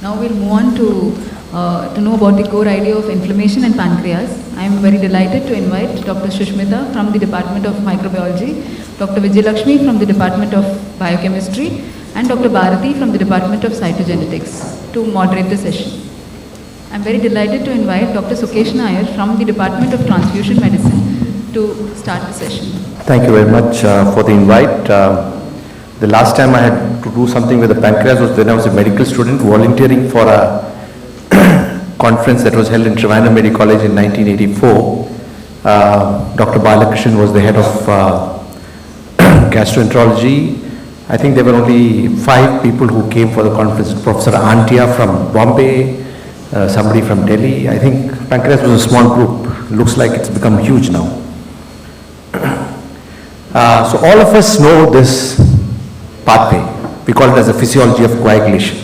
Now we'll move on to know about the core idea of inflammation and pancreas. I am very delighted to invite Dr. Shushmita from the Department of Microbiology, Dr. Vijayalakshmi from the Department of Biochemistry, and Dr. Bharati from the Department of Cytogenetics to moderate the session. I am very delighted to invite Dr. Sukesh Nair from the Department of Transfusion Medicine to start the session. Thank you very much for the invite. The last time I had to do something with the pancreas was when I was a medical student volunteering for a conference that was held in Trivandrum Medical College in 1984. Dr. Balakrishnan was the head of gastroenterology. I think there were only 5 people who came for the conference. Professor Antia from Bombay, somebody from Delhi. I think pancreas was a small group. Looks like it's become huge now. So all of us know this pathway. We call it as the physiology of coagulation.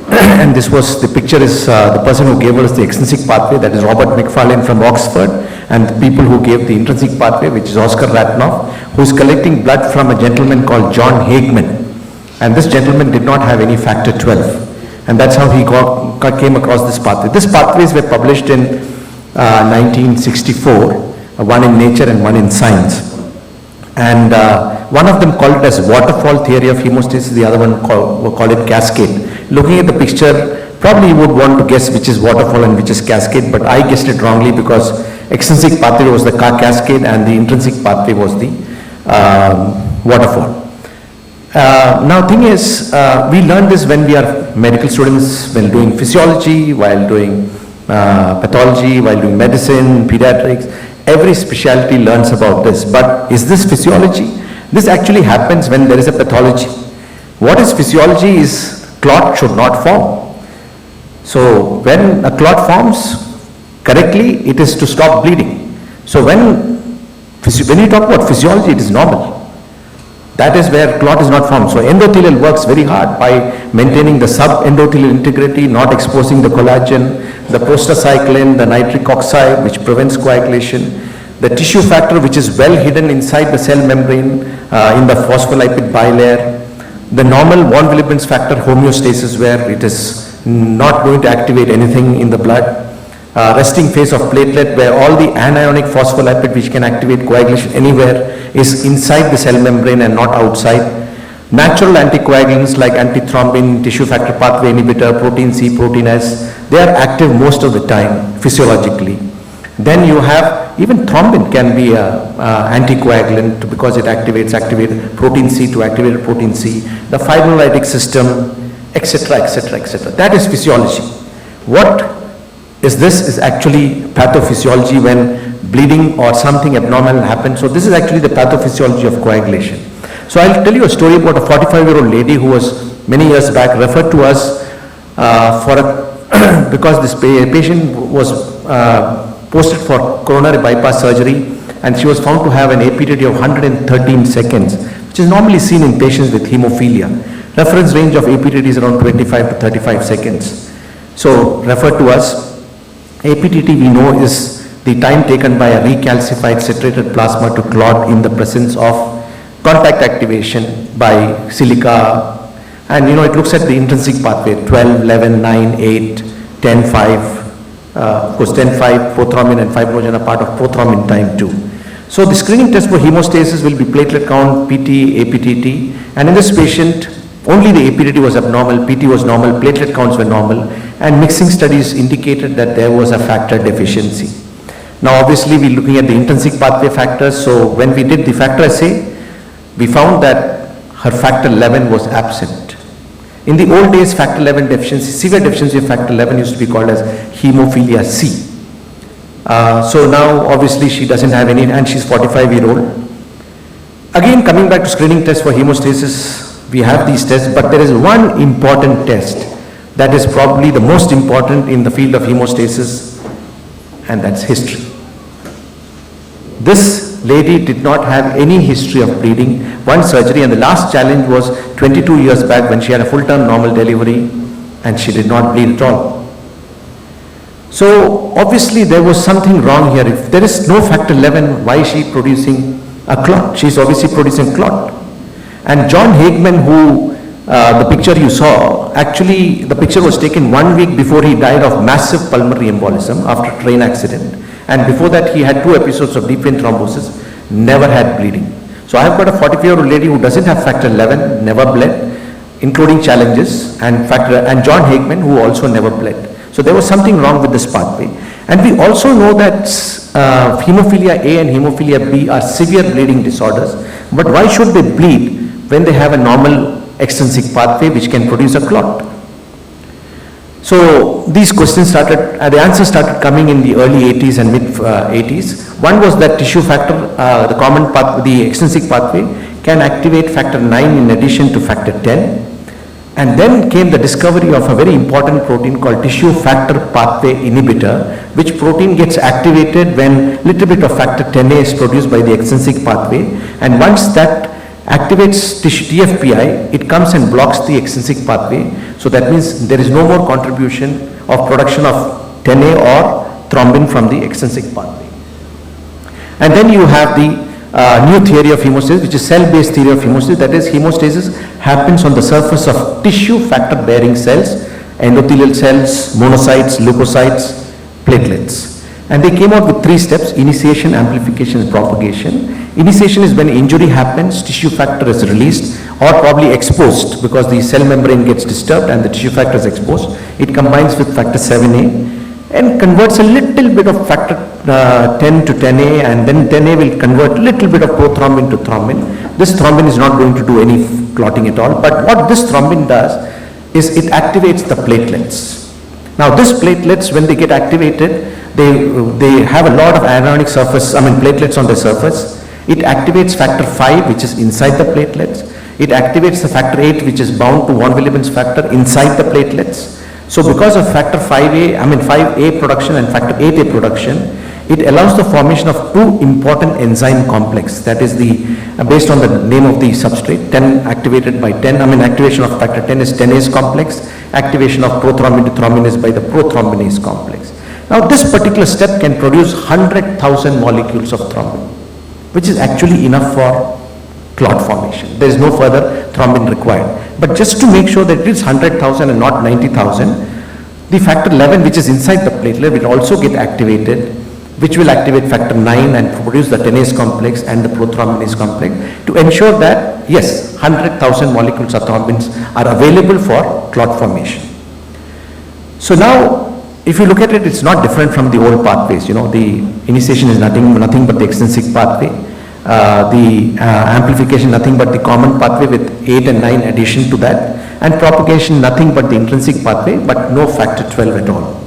And this was, the picture is the person who gave us the extrinsic pathway, that is Robert McFarlane from Oxford, and the people who gave the intrinsic pathway, which is Oscar Ratnoff, who is collecting blood from a gentleman called John Hageman. And this gentleman did not have any factor 12. And that's how he came across this pathway. These pathways were published in 1964, one in Nature and one in Science. And one of them called it as waterfall theory of hemostasis, the other one called it cascade. Looking at the picture, probably you would want to guess which is waterfall and which is cascade, but I guessed it wrongly because extrinsic pathway was the cascade and the intrinsic pathway was the waterfall. Now thing is, we learn this when we are medical students, while doing physiology, while doing pathology, while doing medicine, pediatrics. Every specialty learns about this, but is this physiology? This actually happens when there is a pathology. What is physiology is clot should not form. So when a clot forms correctly, it is to stop bleeding. So when you talk about physiology, it is normal. That is where clot is not formed. So endothelial works very hard by maintaining the subendothelial integrity, not exposing the collagen, the prostacyclin, the nitric oxide, which prevents coagulation, the tissue factor, which is well hidden inside the cell membrane in the phospholipid bilayer, the normal von Willebrand's factor homeostasis, where it is not going to activate anything in the blood, resting phase of platelet, where all the anionic phospholipid which can activate coagulation anywhere is inside the cell membrane and not outside. Natural anticoagulants like antithrombin, tissue factor pathway inhibitor, protein C, protein S, they are active most of the time physiologically. Then you have, even thrombin can be an anticoagulant because it activates protein C to activate protein C, the fibrinolytic system, etc., etc., etc. That is physiology. What is this is actually pathophysiology when bleeding or something abnormal happens. So this is actually the pathophysiology of coagulation. So I'll tell you a story about a 45-year-old lady who was many years back referred to us because this patient was posted for coronary bypass surgery, and she was found to have an APTT of 113 seconds, which is normally seen in patients with hemophilia. Reference range of APTT is around 25 to 35 seconds. So referred to us. APTT we know is the time taken by a recalcified citrated plasma to clot in the presence of contact activation by silica, and it looks at the intrinsic pathway 12, 11, 9, 8, 10, 5. Of course 10, 5, prothrombin and fibrinogen are part of prothrombin time too. So the screening test for hemostasis will be platelet count, PT, APTT, and in this patient only the APTT was abnormal, PT was normal, platelet counts were normal, and mixing studies indicated that there was a factor deficiency. Now obviously we're looking at the intrinsic pathway factors, so when we did the factor assay, we found that her factor 11 was absent. In the old days, factor 11 deficiency, severe deficiency of factor 11 used to be called as hemophilia C. So now obviously she doesn't have any, and she's 45-year-old. Again, coming back to screening tests for hemostasis, we have these tests, but there is one important test that is probably the most important in the field of hemostasis, and that's history. This lady did not have any history of bleeding, one surgery, and the last challenge was 22 years back when she had a full-term normal delivery and she did not bleed at all. So obviously there was something wrong here. If there is no factor 11, why is she producing a clot? She is obviously producing clot. And John Hageman, who the picture you saw, actually the picture was taken 1 week before he died of massive pulmonary embolism after a train accident. And before that he had 2 episodes of deep vein thrombosis, never had bleeding. So I have got a 45-year-old lady who doesn't have factor 11, never bled, including challenges, and John Hageman, who also never bled. So there was something wrong with this pathway. And we also know that hemophilia A and hemophilia B are severe bleeding disorders. But why should they bleed when they have a normal extrinsic pathway which can produce a clot? So these questions started, the answers started coming in the early 80s and mid 80s. One was that tissue factor, the common path, the extrinsic pathway can activate factor 9 in addition to factor 10. And then came the discovery of a very important protein called tissue factor pathway inhibitor, which protein gets activated when little bit of factor 10A is produced by the extrinsic pathway. And once that activates TFPI, it comes and blocks the extrinsic pathway. So that means there is no more contribution of production of 10A or thrombin from the extrinsic pathway. And then you have the new theory of hemostasis, which is cell-based theory of hemostasis. That is, hemostasis happens on the surface of tissue factor bearing cells, endothelial cells, monocytes, leukocytes, platelets. And they came out with 3 steps: initiation, amplification, and propagation. Initiation is when injury happens, tissue factor is released or probably exposed because the cell membrane gets disturbed and the tissue factor is exposed. It combines with factor 7A and converts a little bit of factor 10 to 10A, and then 10A will convert a little bit of prothrombin to thrombin. This thrombin is not going to do any clotting at all, but what this thrombin does is it activates the platelets. Now this platelets, when they get activated, they have a lot of anionic surface, platelets on the surface. It activates factor 5, which is inside the platelets. It activates the factor 8, which is bound to von Willebrand's factor inside the platelets. So because of factor 5A production and factor 8A production, it allows the formation of 2 important enzyme complex. That is based on the name of the substrate, 10 activated by 10, activation of factor 10 is 10ase complex, activation of prothrombin to thrombin is by the prothrombinase complex. Now this particular step can produce 100,000 molecules of thrombin, which is actually enough for clot formation. There is no further thrombin required. But just to make sure that it is 100,000 and not 90,000, the factor 11, which is inside the platelet, will also get activated, which will activate factor 9 and produce the 10ase complex and the prothrombinase complex to ensure that, yes, 100,000 molecules of thrombins are available for clot formation. So now, if you look at it, it's not different from the old pathways. The initiation is nothing but the extrinsic pathway. The amplification, nothing but the common pathway with 8 and 9 addition to that, and propagation, nothing but the intrinsic pathway, but no factor 12 at all.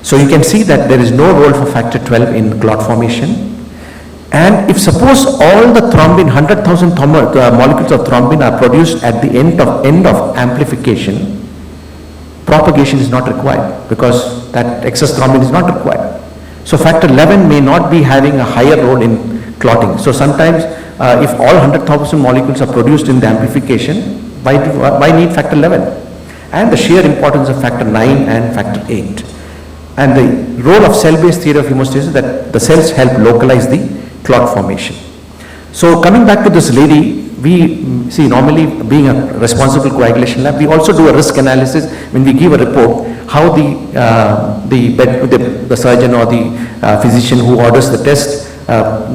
So you can see that there is no role for factor 12 in clot formation. And if suppose all the thrombin, 100,000 molecules of thrombin are produced at the end of amplification, propagation is not required because that excess thrombin is not required. So factor 11 may not be having a higher role in clotting. So sometimes if all 100,000 molecules are produced in the amplification, why need factor 11? And the sheer importance of factor 9 and factor 8. And the role of cell-based theory of hemostasis is that the cells help localize the clot formation. So coming back to this lady, we see normally being a responsible coagulation lab, we also do a risk analysis when we give a report, how the surgeon or the physician who orders the test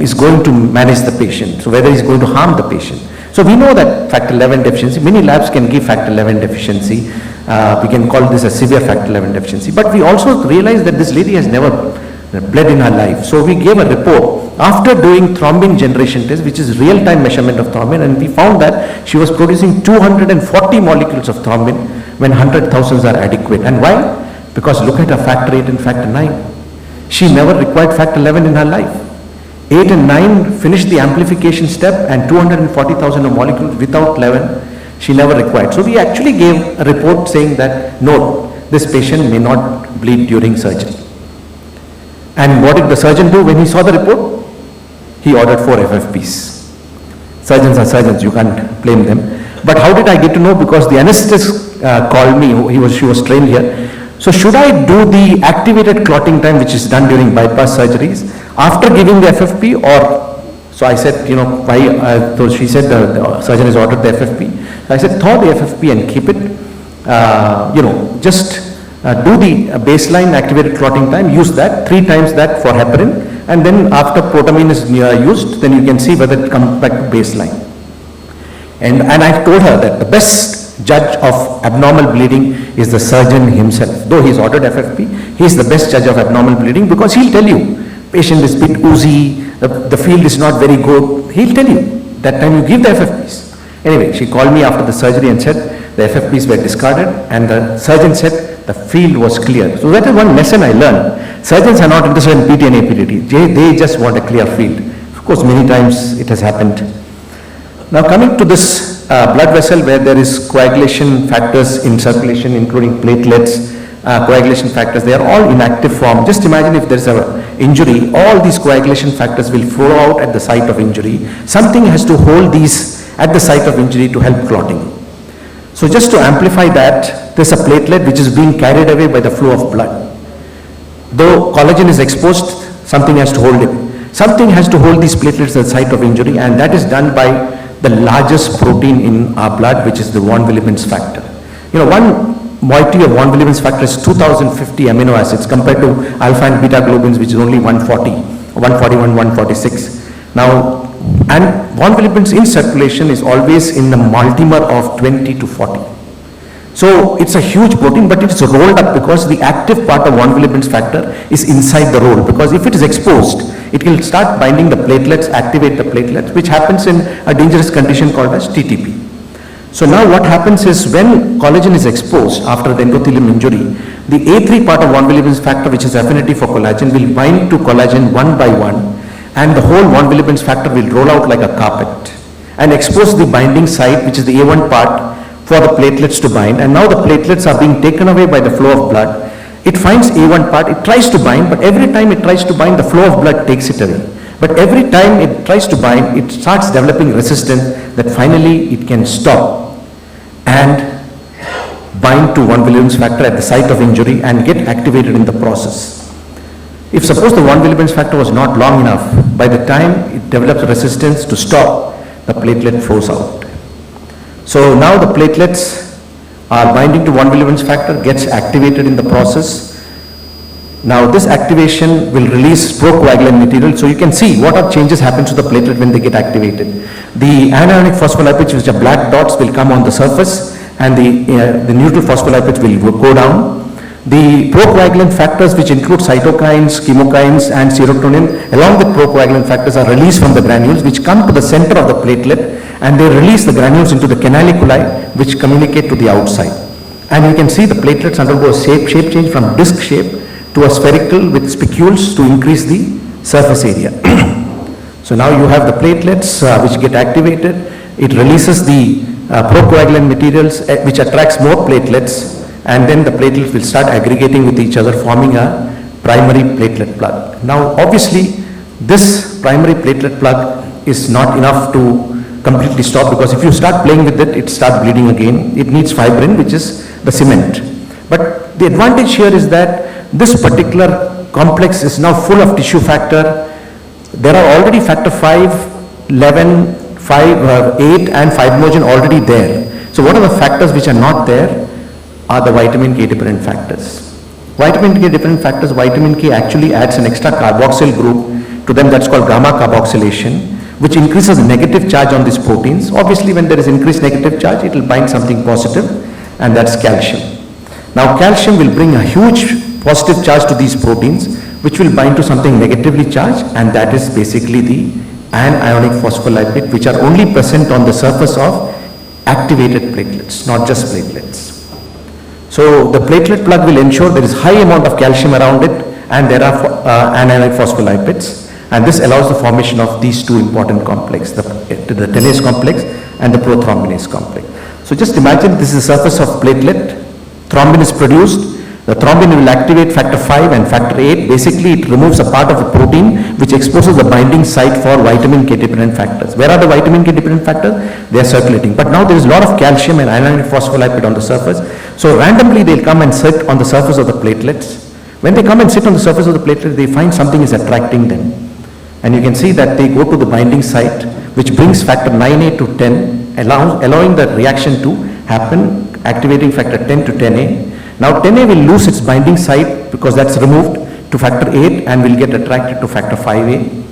is going to manage the patient. So whether he's going to harm the patient. So we know that factor 11 deficiency, many labs can give factor 11 deficiency. We can call this a severe factor 11 deficiency. But we also realize that this lady has never bled in her life. So we gave a report after doing thrombin generation test, which is real-time measurement of thrombin, and we found that she was producing 240 molecules of thrombin when 100,000s are adequate. And why? Because look at her factor 8 and factor 9. She never required factor 11 in her life. 8 and 9 finished the amplification step, and 240,000 of molecules without 11 she never required. So we actually gave a report saying that no, this patient may not bleed during surgery. And what did the surgeon do when he saw the report? He ordered 4 FFPs. Surgeons are surgeons, you can't blame them. But how did I get to know? Because the anesthetist called me, she was trained here. So should I do the activated clotting time, which is done during bypass surgeries, after giving the FFP, or? So I said, why? So she said the surgeon has ordered the FFP. So I said, thaw the FFP and keep it. Just do the baseline activated clotting time, use that, 3 times that for heparin, and then after protamine is used, then you can see whether it comes back to baseline. And I told her that the best judge of abnormal bleeding is the surgeon himself. Though he's ordered FFP, he's the best judge of abnormal bleeding because he'll tell you, patient is a bit oozy, the field is not very good, he'll tell you. That time you give the FFPs. Anyway, she called me after the surgery and said the FFPs were discarded, and the surgeon said the field was clear. So that is one lesson I learned. Surgeons are not interested in PT and APDT. They just want a clear field. Of course, many times it has happened. Now coming to this blood vessel where there is coagulation factors in circulation, including platelets, coagulation factors, they are all in active form. Just imagine if there is an injury, all these coagulation factors will flow out at the site of injury. Something has to hold these at the site of injury to help clotting. So just to amplify that, there is a platelet which is being carried away by the flow of blood. Though collagen is exposed, something has to hold it. Something has to hold these platelets at the site of injury, and that is done by the largest protein in our blood, which is the von Willebrand's factor. One moiety of von Willebrand's factor is 2050 amino acids compared to alpha and beta globins, which is only 140, 141, 146. Now, and von Willebrand's in circulation is always in the multimer of 20 to 40. So it's a huge protein, but it's rolled up because the active part of von Willebrand's factor is inside the roll, because if it is exposed, it will start binding the platelets, activate the platelets, which happens in a dangerous condition called as TTP. So now what happens is when collagen is exposed after the endothelium injury, the A3 part of von Willebrand's factor, which is affinity for collagen, will bind to collagen one by one, and the whole von Willebrand's factor will roll out like a carpet and expose the binding site, which is the A1 part, for the platelets to bind. And now the platelets are being taken away by the flow of blood. It finds A1 part, it tries to bind, but every time it tries to bind, the flow of blood takes it away. But every time it tries to bind, it starts developing resistance that finally it can stop and bind to von Willebrand's factor at the site of injury and get activated in the process. If suppose the von Willebrand's factor was not long enough, by the time it develops resistance to stop, the platelet flows out. So now the platelets are binding to von Willebrand's factor, gets activated in the process. Now this activation will release procoagulant material. So you can see what are changes happen to the platelet when they get activated. The anionic phospholipids, which are black dots, will come on the surface, and the neutral phospholipids will go down. The procoagulant factors, which include cytokines, chemokines, and serotonin, along with procoagulant factors, are released from the granules, which come to the center of the platelet, and they release the granules into the canaliculi, which communicate to the outside. And you can see the platelets undergo a shape change from disc shape to a spherical with spicules to increase the surface area. So now you have the platelets which get activated. It releases the procoagulant materials which attracts more platelets, and then the platelets will start aggregating with each other, forming a primary platelet plug. Now obviously this primary platelet plug is not enough to completely stop, because if you start playing with it, it starts bleeding again. It needs fibrin, which is the cement. But the advantage here is that this particular complex is now full of tissue factor. There are already factor 5, 11, 8 and fibrinogen already there. So what are the factors which are not there? Are the vitamin K dependent factors. Vitamin K dependent factors, vitamin K actually adds an extra carboxyl group to them, that's called gamma carboxylation, which increases the negative charge on these proteins. Obviously when there is increased negative charge, it will bind something positive, and that's calcium. Now calcium will bring a huge positive charge to these proteins, which will bind to something negatively charged, and that is basically the anionic phospholipid, which are only present on the surface of activated platelets, not just platelets. So the platelet plug will ensure there is high amount of calcium around it, and there are anionic phospholipids, and this allows the formation of these two important complexes, the tenase complex and the prothrombinase complex. So just imagine this is the surface of platelet, thrombin is produced, the thrombin will activate factor 5 and factor 8. Basically it removes a part of a protein which exposes the binding site for vitamin K dependent factors. Where are the vitamin K dependent factors? They are circulating. But now there is a lot of calcium and anionic phospholipid on the surface. So randomly they'll come and sit on the surface of the platelets. When they come and sit on the surface of the platelet, they find something is attracting them. And you can see that they go to the binding site, which brings factor 9A to 10 allowing the reaction to happen, activating factor 10 to 10A. Now 10A will lose its binding site because that's removed to factor 8 and will get attracted to factor 5A.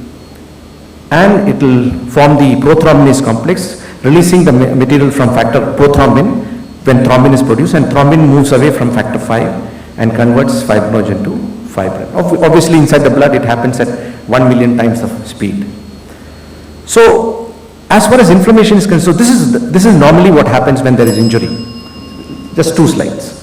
And it will form the prothrombinase complex, releasing the material from factor prothrombin when thrombin is produced, and thrombin moves away from factor 5 and converts fibrinogen to fibrin. Obviously inside the blood it happens at 1 million times the speed. So as far as inflammation is concerned, this is normally what happens when there is injury. Just 2 slides.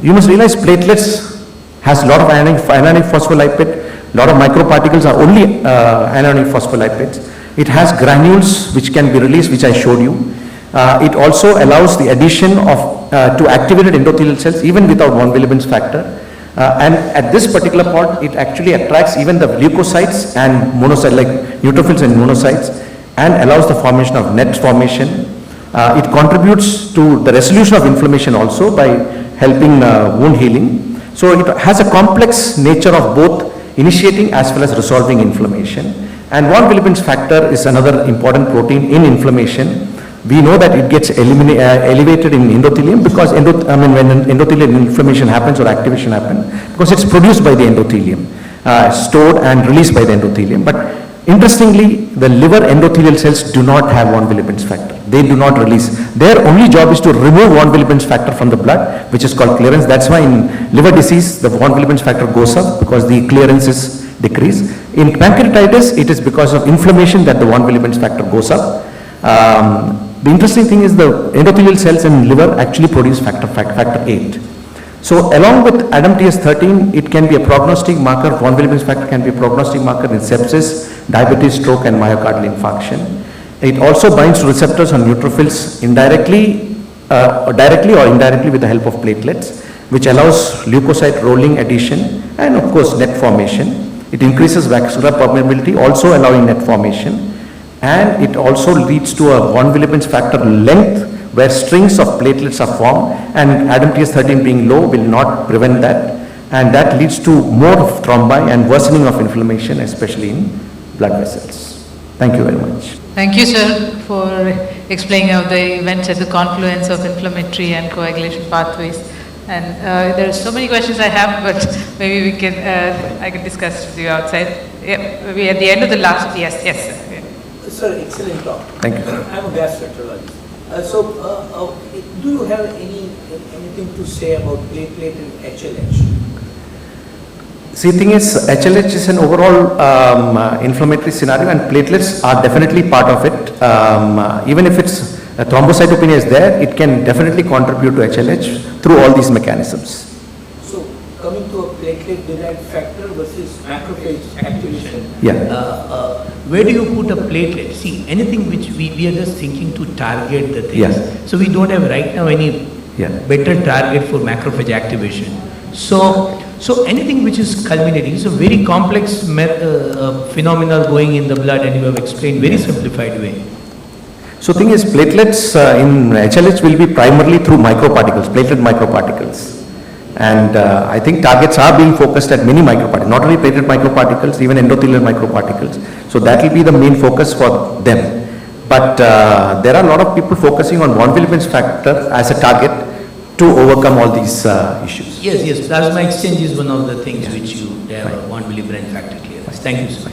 You must realize platelets has a lot of anionic phospholipid, lot of microparticles are only anionic phospholipids. It has granules which can be released, which I showed you. It also allows the addition of to activated endothelial cells even without von Willebrand's factor. And at this particular point, it actually attracts even the leukocytes and monocytes, like neutrophils and monocytes, and allows the formation of net formation. It contributes to the resolution of inflammation also by helping wound healing. So it has a complex nature of both initiating as well as resolving inflammation. And von Willebrand's factor is another important protein in inflammation. We know that it gets elevated in endothelium because when endothelial inflammation happens or activation happens, because it's produced by the endothelium, stored and released by the endothelium. But interestingly, the liver endothelial cells do not have von Willebrand's factor. They do not release. Their only job is to remove von Willebrand's factor from the blood, which is called clearance. That's why in liver disease, the von Willebrand's factor goes up because the clearance is decreased. In pancreatitis, it is because of inflammation that the von Willebrand's factor goes up. The interesting thing is the endothelial cells in liver actually produce factor 8. So along with ADAMTS13, it can be a prognostic marker. Von Willebrand's factor can be a prognostic marker in sepsis, diabetes, stroke, and myocardial infarction. It also binds to receptors on neutrophils directly or indirectly with the help of platelets, which allows leukocyte rolling addition and of course net formation. It increases vascular permeability, also allowing net formation. And it also leads to a von Willebrand's factor length where strings of platelets are formed, and ADAMTS13 being low will not prevent that, and that leads to more thrombi and worsening of inflammation, especially in blood vessels. Thank you very much. Thank you, sir, for explaining how the events at the confluence of inflammatory and coagulation pathways. And there are so many questions I have, but maybe we can, I can discuss with you outside. Yeah, we at the end of the last, yes, sir. Sir, excellent talk. Thank you. I'm a gastroenterologist. Do you have anything to say about platelet and HLH? See, the thing is, HLH is an overall inflammatory scenario, and platelets are definitely part of it. Even if it's thrombocytopenia is there, it can definitely contribute to HLH through all these mechanisms. So, coming to a platelet-derived factor versus macrophage activation. Yeah. Where do you put a platelet? See, anything which we are just thinking to target the things. Yes. So we don't have right now any better target for macrophage activation. So anything which is culminating, so very complex phenomena going in the blood, and you have explained very simplified way. So thing is, platelets in HLH will be primarily through microparticles, platelet microparticles. And I think targets are being focused at many microparticles, not only platelet microparticles, even endothelial microparticles. So that will be the main focus for them. But there are a lot of people focusing on von Willebrand's factor as a target to overcome all these issues. Yes, plasma exchange is one of the things which you have a von Willebrand factor clearance. Thank you, sir.